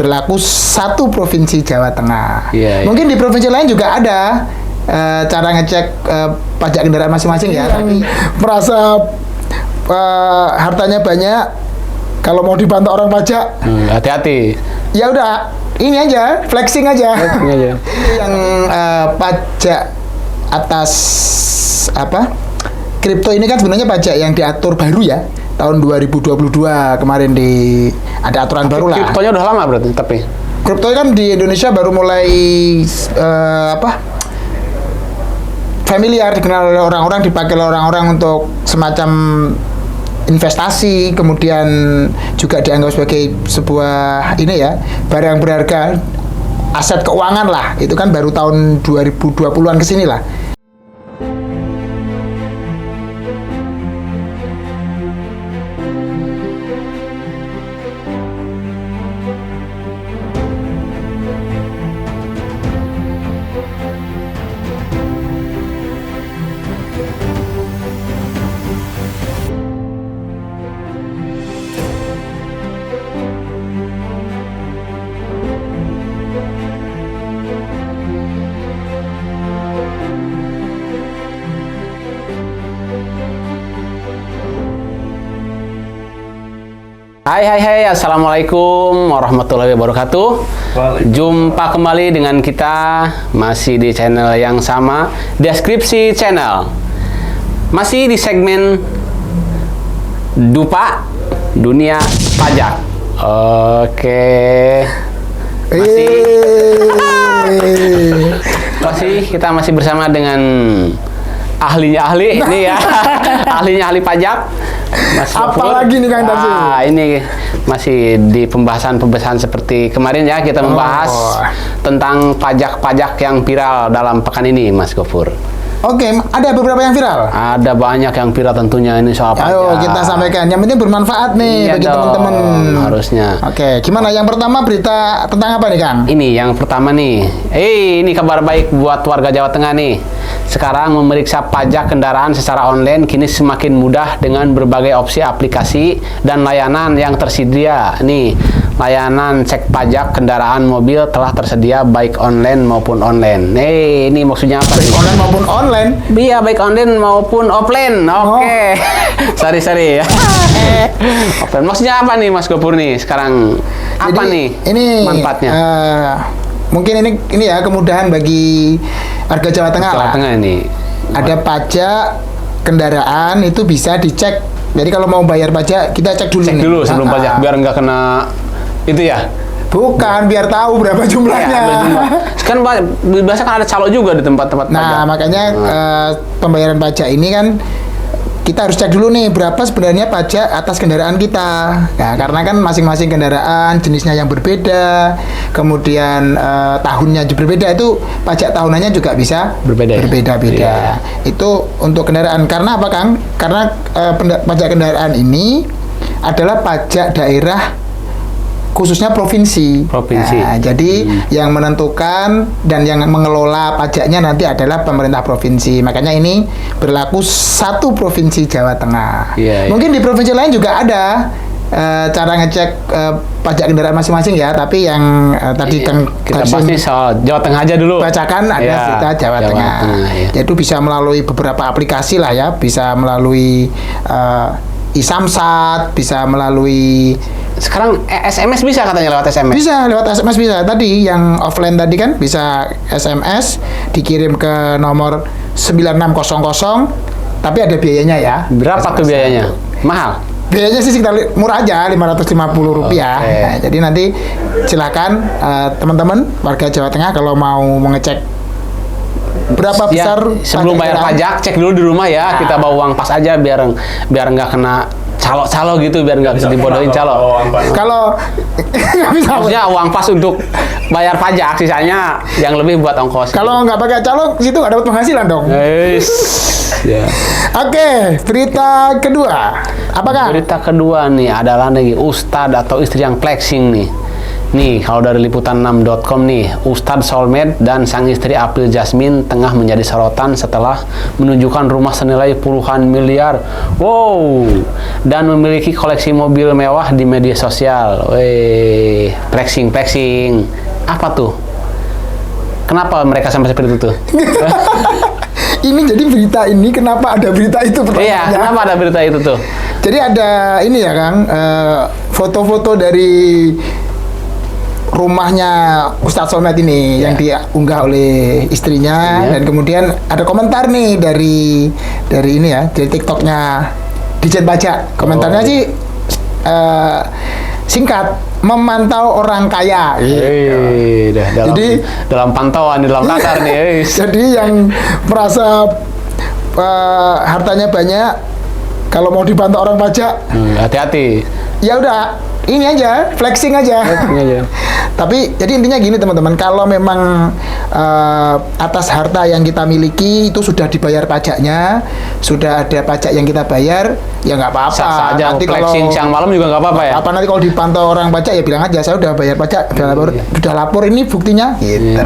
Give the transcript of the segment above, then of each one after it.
berlaku satu provinsi Jawa Tengah. Iya, iya. Mungkin di provinsi lain juga ada cara ngecek pajak kendaraan masing-masing ya. Tapi merasa hartanya banyak, kalau mau dipantau orang pajak, hati-hati. ya udah ini aja, flexing aja. Flexing aja. Yang pajak atas kripto ini kan sebenarnya pajak yang diatur baru ya, tahun 2022 kemarin ada aturan baru lah. Kriptonya udah lama berarti, tapi Kripto kan di Indonesia baru mulai familiar, dikenal oleh orang-orang, dipakai oleh orang-orang untuk semacam investasi, kemudian juga dianggap sebagai sebuah barang berharga, aset keuangan lah. Itu kan baru tahun 2020-an kesini lah. Hai, assalamualaikum warahmatullahi wabarakatuh. Jumpa kembali dengan kita masih di channel yang sama, Deskripsi Channel. Masih di segmen Dupa Dunia Pajak. Oke. Kita masih bersama dengan ahli ini ya. ahli pajak. Apalagi nih Kang Tarsi? Ini masih di pembahasan seperti kemarin ya, kita membahas tentang pajak-pajak yang viral dalam pekan ini, Mas Gofur. Oke, ada beberapa yang viral. Ada banyak yang viral tentunya ini soal pajak. Ayo kita sampaikan. Yang penting bermanfaat nih bagi teman-teman. Harusnya. Oke, gimana? Yang pertama berita tentang apa nih, Kang? Ini yang pertama nih. Ini kabar baik buat warga Jawa Tengah nih. Sekarang memeriksa pajak kendaraan secara online kini semakin mudah dengan berbagai opsi aplikasi dan layanan yang tersedia. Nih, layanan cek pajak kendaraan mobil telah tersedia baik online maupun online. Ini maksudnya apa? Baik online maupun online? Iya, baik online maupun offline. Oke. Sorry ya. Offline. Maksudnya apa nih, Mas Gopur nih? Sekarang apa nih manfaatnya? Mungkin ini ya kemudahan bagi warga Jawa Tengah lah. Jawa Tengah ini. Ada pajak kendaraan itu bisa dicek. Jadi kalau mau bayar pajak kita cek dulu. Cek dulu sebelum pajak biar nggak kena itu ya. Bukan, biar tahu berapa jumlahnya. Kan biasa kan ada calo juga di tempat-tempat pajak. Nah, makanya pembayaran pajak ini kan kita harus cek dulu nih berapa sebenarnya pajak atas kendaraan kita. Nah, karena kan masing-masing kendaraan jenisnya yang berbeda, kemudian tahunnya juga berbeda, itu pajak tahunannya juga bisa berbeda-beda. Ya. Itu untuk kendaraan. Karena apa, Kang? Karena pajak kendaraan ini adalah pajak daerah, khususnya provinsi. Nah, jadi yang menentukan dan yang mengelola pajaknya nanti adalah pemerintah provinsi. Makanya ini berlaku satu provinsi Jawa Tengah. Mungkin di provinsi lain juga ada cara ngecek pajak kendaraan masing-masing ya. Tapi yang tadi kita bahas nih soal Jawa Tengah aja dulu. Bacakan ada kita Jawa Tengah. Jadi bisa melalui beberapa aplikasi lah ya. Bisa melalui iSamsat, bisa melalui sekarang SMS bisa katanya lewat SMS. Bisa lewat SMS bisa. Tadi yang offline tadi kan bisa SMS dikirim ke nomor 9600, tapi ada biayanya ya. Berapa tuh biayanya? Mahal? Biayanya sih sekitar murah aja, Rp550. Nah, jadi nanti silakan teman-teman warga Jawa Tengah kalau mau mengecek berapa besar sebelum bayar pajak, cek dulu di rumah ya. Kita bawa uang pas aja biar nggak kena calo gitu, biar nggak dibodohin calo. Kalau maksudnya uang pas untuk bayar pajak, sisanya yang lebih buat ongkos. Kalau nggak pakai calo, situ nggak dapat penghasilan dong. Oke, berita kedua. Apakah? Berita kedua nih adalah ustadz atau istri yang flexing nih. Nih, kalau dari liputan6.com nih, Ustadz Solmed dan sang istri April Jasmine tengah menjadi sorotan setelah menunjukkan rumah senilai puluhan miliar. Wow! Dan memiliki koleksi mobil mewah di media sosial. Weh, flexing. Apa tuh? Kenapa mereka sampai seperti itu tuh? Ini jadi berita ini, kenapa ada berita itu pertanyaannya? Iya, kenapa ada berita itu tuh? Jadi ada ini ya Kang, foto-foto dari rumahnya Ustadz Solmed ini yang diunggah oleh istrinya, dan kemudian ada komentar nih dari ini ya, dari TikToknya Dijen Pajak. Komentarnya sih singkat, memantau orang kaya. Jadi dalam pantauan, dalam radar nih. Jadi yang merasa hartanya banyak, kalau mau dipantau orang pajak, hati-hati. Ya udah, ini aja, flexing aja. Tapi jadi intinya gini teman-teman, kalau memang atas harta yang kita miliki itu sudah dibayar pajaknya, sudah ada pajak yang kita bayar, ya nggak apa-apa. Sah aja, nanti flexing siang malam juga nggak apa-apa ya. Apa nanti kalau dipantau orang pajak ya bilang aja saya udah bayar pajak, udah lapor ini buktinya, gitu.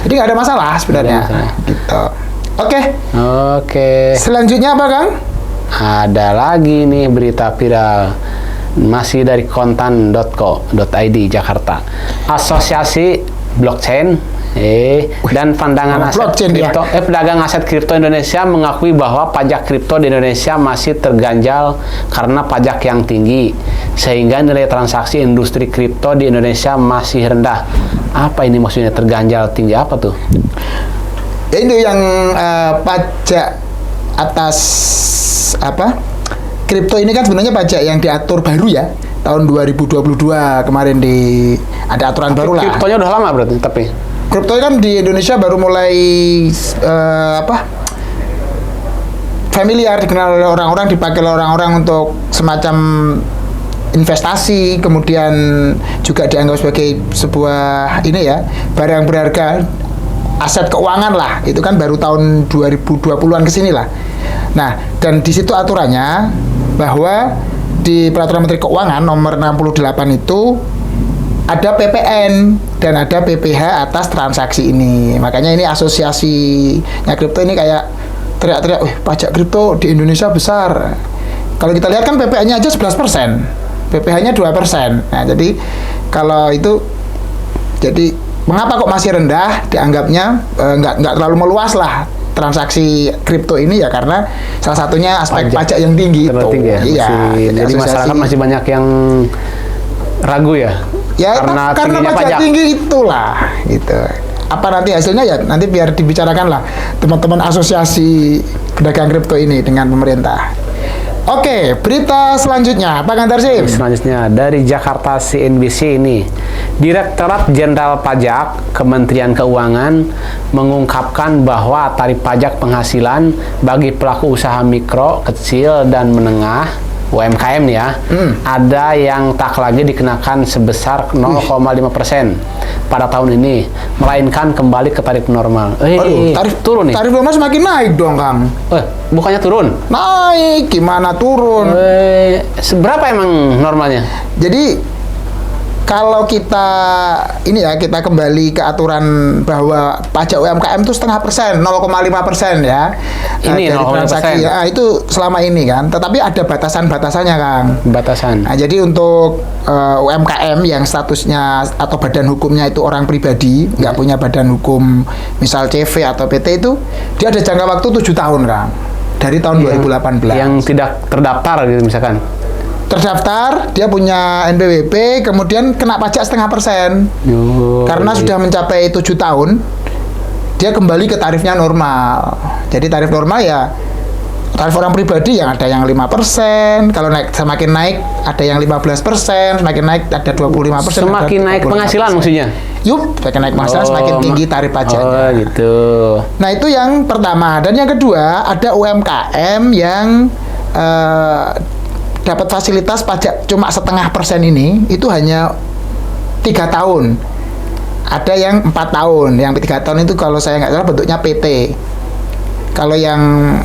Jadi nggak ada masalah sebenarnya, gitu. Oke. Selanjutnya apa Kang? Ada lagi nih berita viral. Masih dari kontan.co.id Jakarta. Asosiasi Blockchain dan pandangan aset kripto, pedagang aset kripto Indonesia mengakui bahwa pajak kripto di Indonesia masih terganjal karena pajak yang tinggi, sehingga nilai transaksi industri kripto di Indonesia masih rendah. Apa ini maksudnya terganjal tinggi apa tuh? Ini yang pajak atas kripto ini kan sebenarnya pajak yang diatur baru ya, tahun 2022 kemarin ada aturan baru lah. Kriptonya udah lama berarti, tapi kripto kan di Indonesia baru mulai familiar, dikenal oleh orang-orang, dipakai oleh orang-orang untuk semacam investasi, kemudian juga dianggap sebagai sebuah ini ya, barang berharga, aset keuangan lah. Itu kan baru tahun 2020-an kesini lah. Nah, dan di situ aturannya bahwa di Peraturan Menteri Keuangan nomor 68 itu ada PPN dan ada PPh atas transaksi ini. Makanya ini asosiasinya kripto ini kayak teriak-teriak, pajak kripto di Indonesia besar. Kalau kita lihat kan PPN-nya aja 11%, PPh-nya 2%. Nah, jadi kalau itu, jadi mengapa kok masih rendah? Dianggapnya nggak terlalu meluas lah transaksi kripto ini ya, karena salah satunya aspek pajak yang tinggi itu. Ya? Iya. Jadi masyarakat masih banyak yang ragu ya. Ya karena pajak tinggi itulah gitu. Apa nanti hasilnya ya nanti biar dibicarakan lah teman-teman asosiasi pedagang kripto ini dengan pemerintah. Oke, berita selanjutnya apa Kang Tarsim? Selanjutnya dari Jakarta CNBC ini. Direktorat Jenderal Pajak Kementerian Keuangan mengungkapkan bahwa tarif pajak penghasilan bagi pelaku usaha mikro, kecil, dan menengah UMKM ya, ada yang tak lagi dikenakan sebesar 0,5% pada tahun ini, melainkan kembali ke tarif normal. Tarif turun nih. Tarif normal semakin naik dong, Kang. Bukannya turun? Naik, gimana turun? Seberapa emang normalnya? Jadi kalau kita kita kembali ke aturan bahwa pajak UMKM itu 0,5%, 0,5% ya. Ini 0,5%. Ya, itu selama ini kan. Tetapi ada batasan-batasannya, Kang. Batasan. Nah, jadi untuk UMKM yang statusnya atau badan hukumnya itu orang pribadi, nggak punya badan hukum, misal CV atau PT itu, dia ada jangka waktu 7 tahun, Kang. Dari tahun 2018. Yang tidak terdaftar gitu misalkan. Terdaftar, dia punya NPWP, kemudian kena pajak 0,5%. Karena sudah mencapai 7 tahun, dia kembali ke tarifnya normal. Jadi tarif normal ya, tarif orang pribadi yang ada yang 5%, kalau naik semakin naik ada yang 15%, semakin naik ada 25%. Semakin naik penghasilan maksudnya? Semakin naik penghasilan semakin tinggi tarif pajaknya. Gitu. Nah, itu yang pertama. Dan yang kedua, ada UMKM yang dapat fasilitas pajak cuma 0,5% ini, itu hanya 3 tahun. Ada yang 4 tahun. Yang 3 tahun itu kalau saya nggak salah bentuknya PT. Kalau yang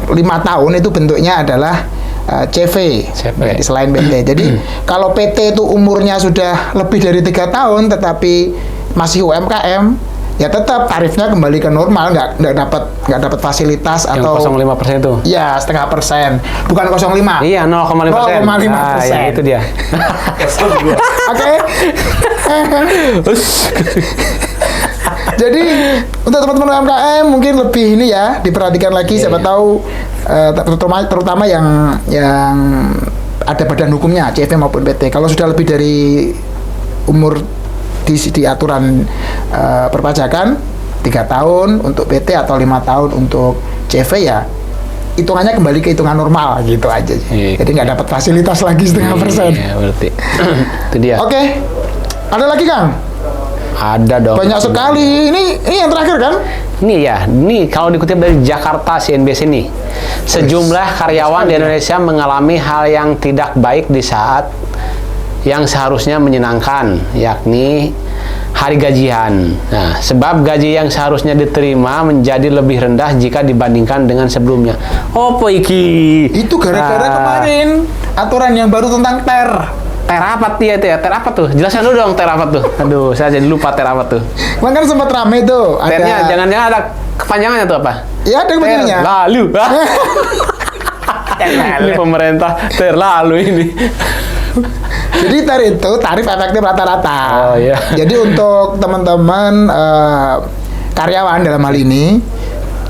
5 tahun itu bentuknya adalah CV. CV. Jadi selain PT. Jadi kalau PT itu umurnya sudah lebih dari 3 tahun tetapi masih UMKM, ya tetap tarifnya kembali ke normal, nggak dapat fasilitas Yang atau 0,5% itu. ya 0,5%, bukan 0,5. Iya, 0,5%. 0,5%. Ya, itu dia. Oke. Jadi untuk teman-teman UMKM mungkin lebih ini ya diperhatikan lagi, siapa tahu terutama yang ada badan hukumnya CV maupun PT. Kalau sudah lebih dari umur di aturan perpajakan 3 tahun untuk PT atau 5 tahun untuk CV, ya hitungannya kembali ke hitungan normal gitu aja. Iya. Jadi nggak dapat fasilitas lagi 0,5%. Iya, berarti. Itu dia. Oke. Ada lagi, Kang? Ada dong. Banyak sekali. Ini yang terakhir kan? Ini ya, ini kalau dikutip dari Jakarta CNBC nih, sejumlah karyawan di Indonesia mengalami hal yang tidak baik di saat yang seharusnya menyenangkan, yakni hari gajian. Nah, sebab gaji yang seharusnya diterima menjadi lebih rendah jika dibandingkan dengan sebelumnya. Apa iki? Itu gara-gara kemarin aturan yang baru tentang Ter apa dia itu ya? Ter apa tuh? Jelaskan dulu dong ter apa tuh. Aduh, saya jadi lupa ter apa tuh. Kemarin kan sempat rame tuh. Ternya jangan-jangan ada kepanjangannya tuh apa? Ya ada begininya. Lalu. Ini pemerintah terlalu ini. Jadi itu tarif efektif rata-rata. Oh iya. Jadi untuk teman-teman karyawan dalam hal ini,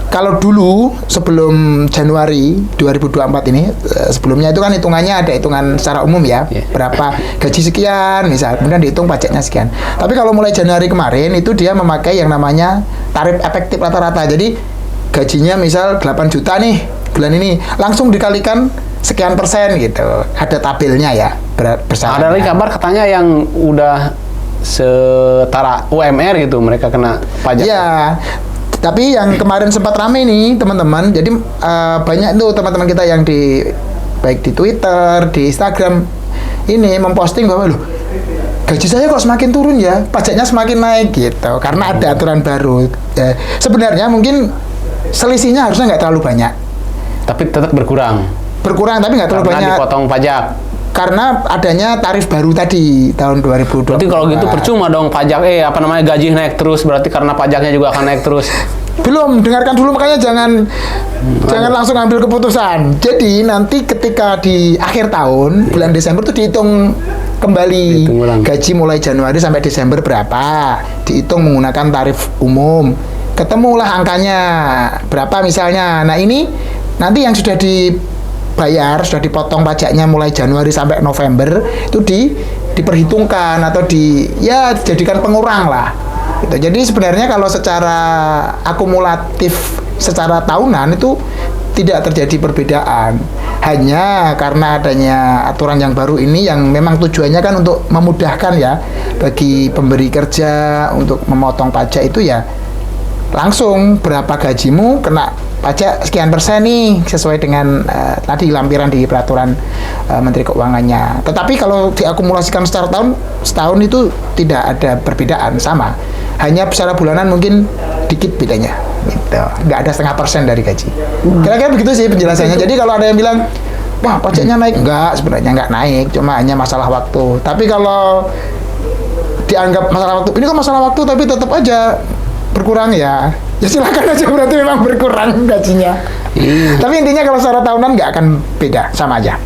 kalau dulu sebelum Januari 2024 ini, sebelumnya itu kan hitungannya ada hitungan secara umum ya, Yeah. berapa gaji sekian misal, kemudian dihitung pajaknya sekian. Tapi kalau mulai Januari kemarin itu dia memakai yang namanya tarif efektif rata-rata. Jadi gajinya misal 8 juta nih bulan ini, langsung dikalikan sekian persen gitu. Ada tabelnya ya, bersama. Ada lagi kabar katanya yang udah setara UMR gitu mereka kena pajak. Iya. Tapi yang kemarin sempat rame nih teman-teman. Jadi banyak tuh teman-teman kita yang baik di Twitter, di Instagram ini memposting bahwa loh, gaji saya kok semakin turun ya, pajaknya semakin naik gitu. Karena ada aturan baru. Sebenarnya mungkin selisihnya harusnya nggak terlalu banyak. Tapi tetap berkurang. Berkurang tapi nggak terlalu Karena banyak. dipotong pajak. Karena adanya tarif baru tadi tahun 2020. Berarti kalau gitu percuma dong pajak gaji naik terus, berarti karena pajaknya juga akan naik terus. Belum, dengarkan dulu, makanya jangan langsung ambil keputusan. Jadi nanti ketika di akhir tahun bulan Desember tuh dihitung kembali Dihitung ulang. gaji mulai Januari sampai Desember berapa, dihitung menggunakan tarif umum, ketemulah angkanya berapa misalnya. Nah ini nanti yang sudah dibayar, sudah dipotong pajaknya mulai Januari sampai November itu diperhitungkan atau dijadikan pengurang lah gitu. Jadi sebenarnya kalau secara akumulatif secara tahunan itu tidak terjadi perbedaan, hanya karena adanya aturan yang baru ini yang memang tujuannya kan untuk memudahkan ya bagi pemberi kerja untuk memotong pajak itu ya langsung berapa gajimu kena pajak sekian persen nih sesuai dengan tadi lampiran di peraturan Menteri Keuangannya. Tetapi kalau diakumulasikan secara setahun itu tidak ada perbedaan, sama. Hanya secara bulanan mungkin dikit bedanya. Gitu. Nggak ada 0,5% dari gaji. Kira-kira begitu sih penjelasannya. Jadi kalau ada yang bilang, wah pajaknya naik, enggak, sebenarnya nggak naik, cuma hanya masalah waktu. Tapi kalau dianggap masalah waktu, ini kan masalah waktu tapi tetap aja berkurang ya silakan aja, berarti memang berkurang gajinya. Tapi intinya kalau secara tahunan nggak akan beda, sama aja.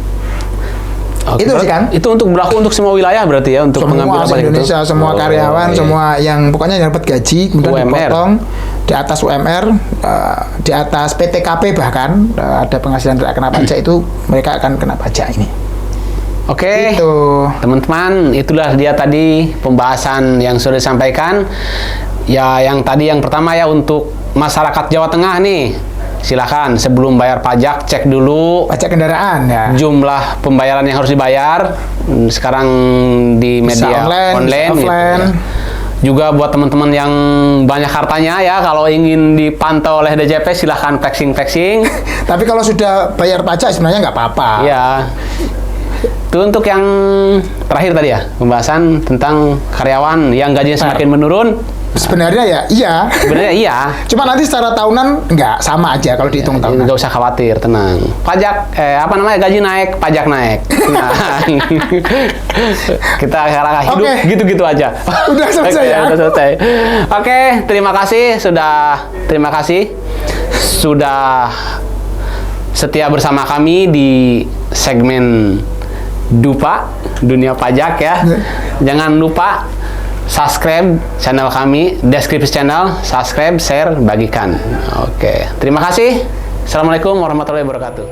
Oke, Itu sih kan? Itu untuk berlaku untuk semua wilayah berarti ya, untuk Semua pengambilan pajak Indonesia, itu? semua karyawan, iya. semua yang pokoknya yang dapat gaji kemudian UMR. dipotong di atas UMR, di atas PTKP bahkan ada penghasilan tidak kena pajak itu mereka akan kena pajak ini. Oke, Itu. teman-teman, itulah dia tadi pembahasan yang sudah disampaikan. Ya, yang tadi yang pertama ya untuk masyarakat Jawa Tengah nih, silakan sebelum bayar pajak cek dulu Pajak kendaraan ya. jumlah pembayaran yang harus dibayar. Sekarang di Bisa media online, bisa gitu offline. ya. Juga buat teman-teman yang banyak hartanya ya, kalau ingin dipantau oleh DJP silahkan flexing. Tapi kalau sudah bayar pajak sebenarnya nggak apa-apa. Iya. Itu untuk yang terakhir tadi ya, pembahasan tentang karyawan yang gajinya semakin menurun. Sebenarnya ya iya. Sebenarnya iya. Cuma nanti secara tahunan nggak sama aja kalau dihitung tahunan. Nggak usah khawatir, tenang. Pajak, gaji naik, pajak naik. Tenang. Kita sekarang hidup gitu-gitu aja. Udah selesai ya? Udah selesai. Oke, terima kasih sudah setia bersama kami di segmen Dupa, Dunia Pajak ya. Jangan lupa subscribe channel kami, Deskripsi Channel, subscribe, share, bagikan. Oke, terima kasih. Assalamualaikum warahmatullahi wabarakatuh.